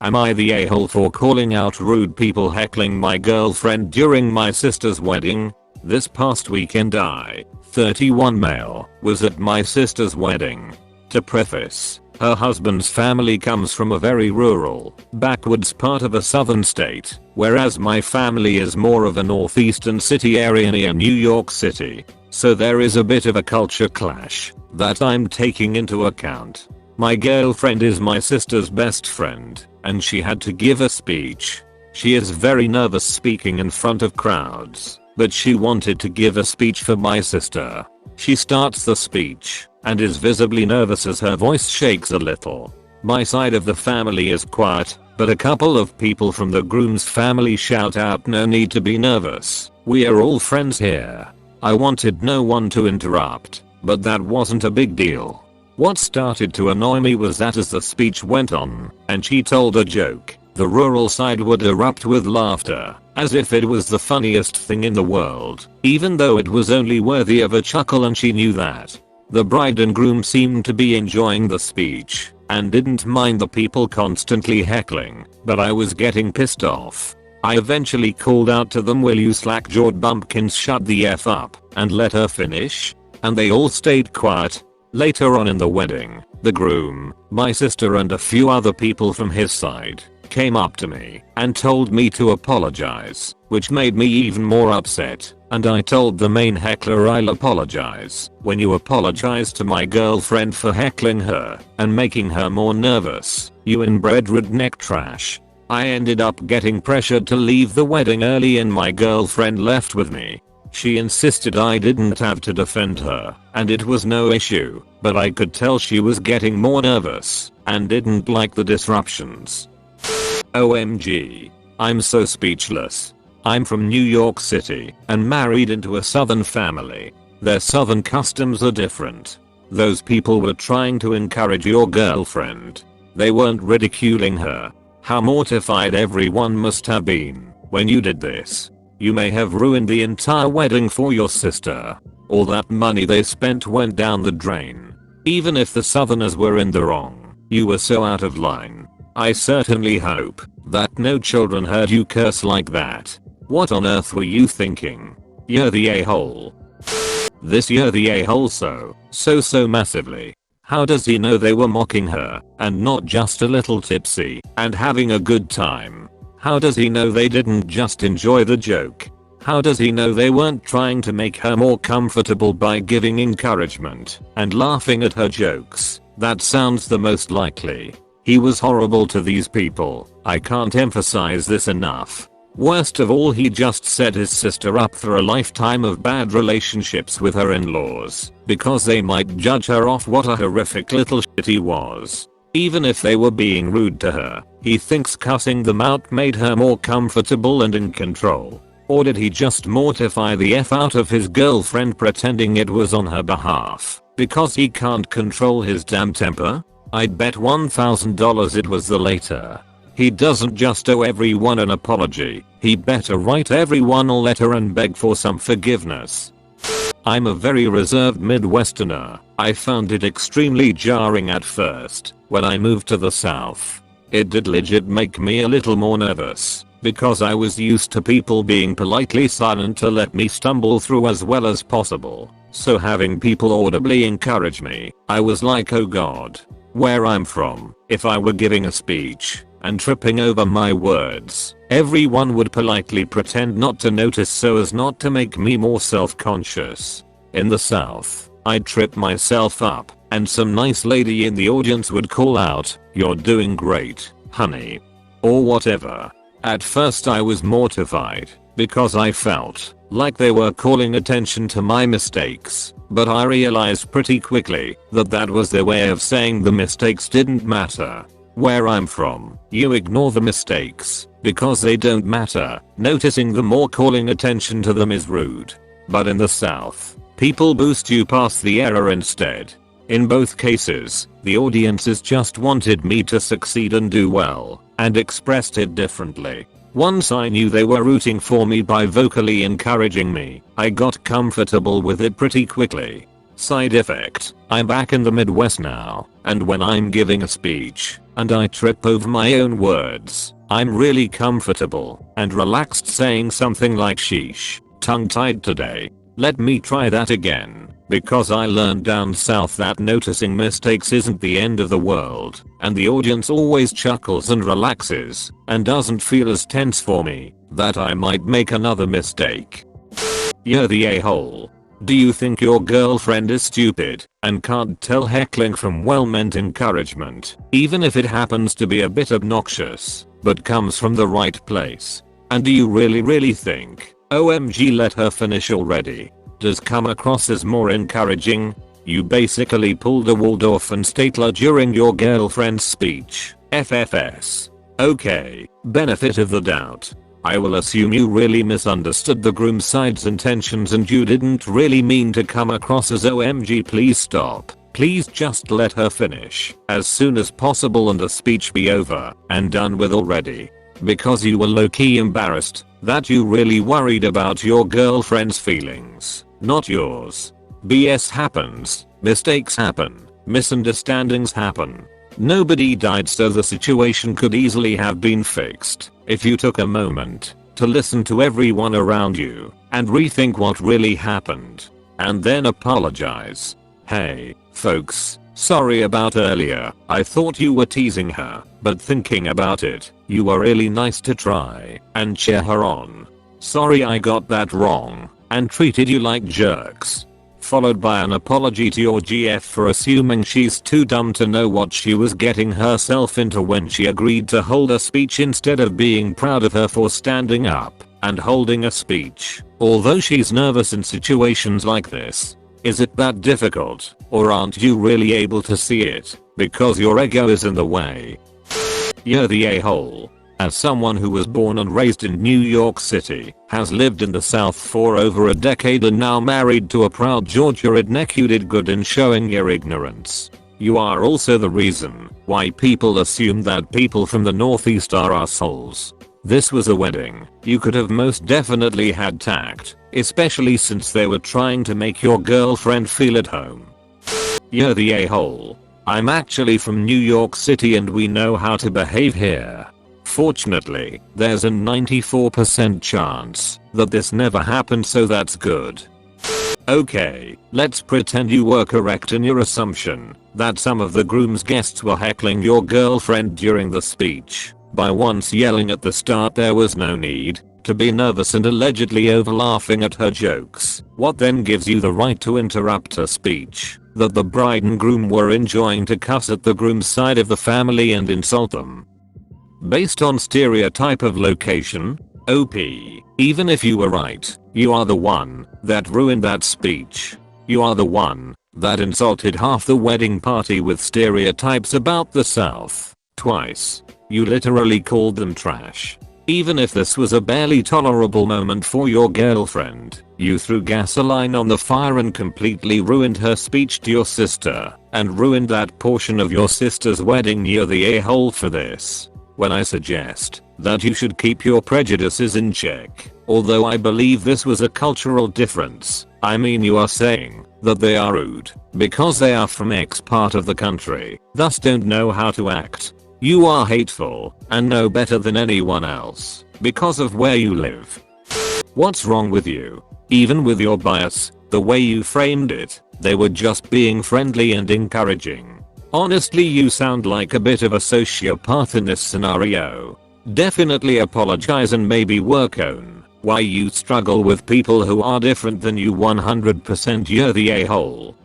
Am I the a-hole for calling out rude people heckling my girlfriend during my sister's wedding? This past weekend I, 31 male, was at my sister's wedding. To preface, her husband's family comes from a very rural, backwoods part of a southern state, whereas my family is more of a northeastern city area near New York City. So there is a bit of a culture clash that I'm taking into account. My girlfriend is my sister's best friend, and she had to give a speech. She is very nervous speaking in front of crowds, but she wanted to give a speech for my sister. She starts the speech and is visibly nervous as her voice shakes a little. My side of the family is quiet, but a couple of people from the groom's family shout out, "No need to be nervous. We are all friends here." I wanted no one to interrupt, but that wasn't a big deal. What started to annoy me was that as the speech went on, and she told a joke, the rural side would erupt with laughter, as if it was the funniest thing in the world, even though it was only worthy of a chuckle and she knew that. The bride and groom seemed to be enjoying the speech, and didn't mind the people constantly heckling, but I was getting pissed off. I eventually called out to them, "Will you slack-jawed bumpkins shut the F up and let her finish?" And they all stayed quiet. Later on in the wedding, the groom, my sister and a few other people from his side came up to me and told me to apologize, which made me even more upset, and I told the main heckler I'll apologize when you apologize to my girlfriend for heckling her and making her more nervous, you inbred redneck trash. I ended up getting pressured to leave the wedding early and my girlfriend left with me. She insisted I didn't have to defend her, and it was no issue, but I could tell she was getting more nervous and didn't like the disruptions. OMG. I'm so speechless. I'm from New York City and married into a southern family. Their southern customs are different. Those people were trying to encourage your girlfriend. They weren't ridiculing her. How mortified everyone must have been when you did this. You may have ruined the entire wedding for your sister. All that money they spent went down the drain. Even if the southerners were in the wrong, you were so out of line. I certainly hope that no children heard you curse like that. What on earth were you thinking? You're the a-hole. This you're the a-hole so massively. How does he know they were mocking her and not just a little tipsy and having a good time? How does he know they didn't just enjoy the joke? How does he know they weren't trying to make her more comfortable by giving encouragement and laughing at her jokes? That sounds the most likely. He was horrible to these people. I can't emphasize this enough. Worst of all, he just set his sister up for a lifetime of bad relationships with her in-laws because they might judge her off what a horrific little shit he was. Even if they were being rude to her, he thinks cussing them out made her more comfortable and in control. Or did he just mortify the F out of his girlfriend pretending it was on her behalf because he can't control his damn temper? I'd bet $1,000 it was the latter. He doesn't just owe everyone an apology, he better write everyone a letter and beg for some forgiveness. I'm a very reserved Midwesterner. I found it extremely jarring at first when I moved to the South. It did legit make me a little more nervous because I was used to people being politely silent to let me stumble through as well as possible. So having people audibly encourage me, I was like, oh god. Where I'm from, if I were giving a speech and tripping over my words, everyone would politely pretend not to notice so as not to make me more self-conscious. In the South, I'd trip myself up and some nice lady in the audience would call out, "You're doing great, honey," or whatever. At first I was mortified because I felt like they were calling attention to my mistakes, but I realized pretty quickly that that was their way of saying the mistakes didn't matter. Where I'm from, you ignore the mistakes because they don't matter. Noticing them or calling attention to them is rude. But in the South, people boost you past the error instead. In both cases, the audiences just wanted me to succeed and do well, and expressed it differently. Once I knew they were rooting for me by vocally encouraging me, I got comfortable with it pretty quickly. Side effect, I'm back in the Midwest now, and when I'm giving a speech, and I trip over my own words, I'm really comfortable and relaxed saying something like sheesh, tongue-tied today. Let me try that again, because I learned down south that noticing mistakes isn't the end of the world, and the audience always chuckles and relaxes, and doesn't feel as tense for me, that I might make another mistake. You're the a-hole. Do you think your girlfriend is stupid and can't tell heckling from well-meant encouragement, even if it happens to be a bit obnoxious, but comes from the right place? And do you really think, OMG let her finish already, does come across as more encouraging? You basically pulled a Waldorf and Statler during your girlfriend's speech, FFS. Okay, benefit of the doubt. I will assume you really misunderstood the groom's side's intentions and you didn't really mean to come across as OMG please stop. Please just let her finish as soon as possible and the speech be over and done with already. Because you were low-key embarrassed that you really worried about your girlfriend's feelings, not yours. BS happens, mistakes happen, misunderstandings happen. Nobody died, so the situation could easily have been fixed if you took a moment to listen to everyone around you and rethink what really happened and then apologize. Hey, folks, sorry about earlier. I thought you were teasing her, but thinking about it, you were really nice to try and cheer her on. Sorry I got that wrong and treated you like jerks. Followed by an apology to your GF for assuming she's too dumb to know what she was getting herself into when she agreed to hold a speech instead of being proud of her for standing up and holding a speech. Although she's nervous in situations like this. Is it that difficult, or aren't you really able to see it because your ego is in the way? You're the a-hole. As someone who was born and raised in New York City, has lived in the South for over a decade and now married to a proud Georgia redneck, you did good in showing your ignorance. You are also the reason why people assume that people from the Northeast are assholes. This was a wedding. You could have most definitely had tact, especially since they were trying to make your girlfriend feel at home. You're the a-hole. I'm actually from New York City and we know how to behave here. Fortunately, there's a 94% chance that this never happened, so that's good. Okay, let's pretend you were correct in your assumption that some of the groom's guests were heckling your girlfriend during the speech. By once yelling at the start there was no need to be nervous and allegedly over laughing at her jokes. What then gives you the right to interrupt a speech that the bride and groom were enjoying to cuss at the groom's side of the family and insult them? Based on stereotype of location? OP. Even if you were right, you are the one that ruined that speech. You are the one that insulted half the wedding party with stereotypes about the South. Twice. You literally called them trash. Even if this was a barely tolerable moment for your girlfriend, you threw gasoline on the fire and completely ruined her speech to your sister, and ruined that portion of your sister's wedding. You're the a-hole for this. When I suggest that you should keep your prejudices in check, although I believe this was a cultural difference, I mean you are saying that they are rude because they are from X part of the country, thus don't know how to act. You are hateful and know better than anyone else because of where you live. What's wrong with you? Even with your bias, the way you framed it, they were just being friendly and encouraging. Honestly, you sound like a bit of a sociopath in this scenario. Definitely apologize and maybe work on why you struggle with people who are different than you. 100% you're the a-hole.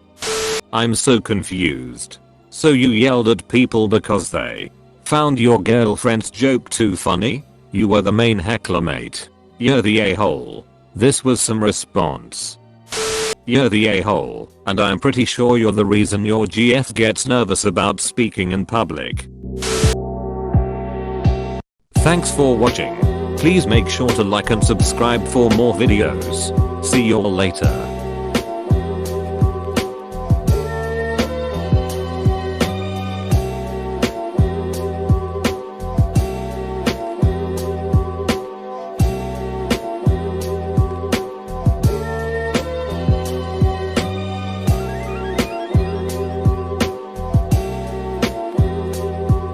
I'm so confused. So you yelled at people because they found your girlfriend's joke too funny? You were the main heckler, mate. You're the a-hole. This was some response. You're the a-hole, and I'm pretty sure you're the reason your GF gets nervous about speaking in public. Thanks for watching. Please make sure to like and subscribe for more videos. See you all later.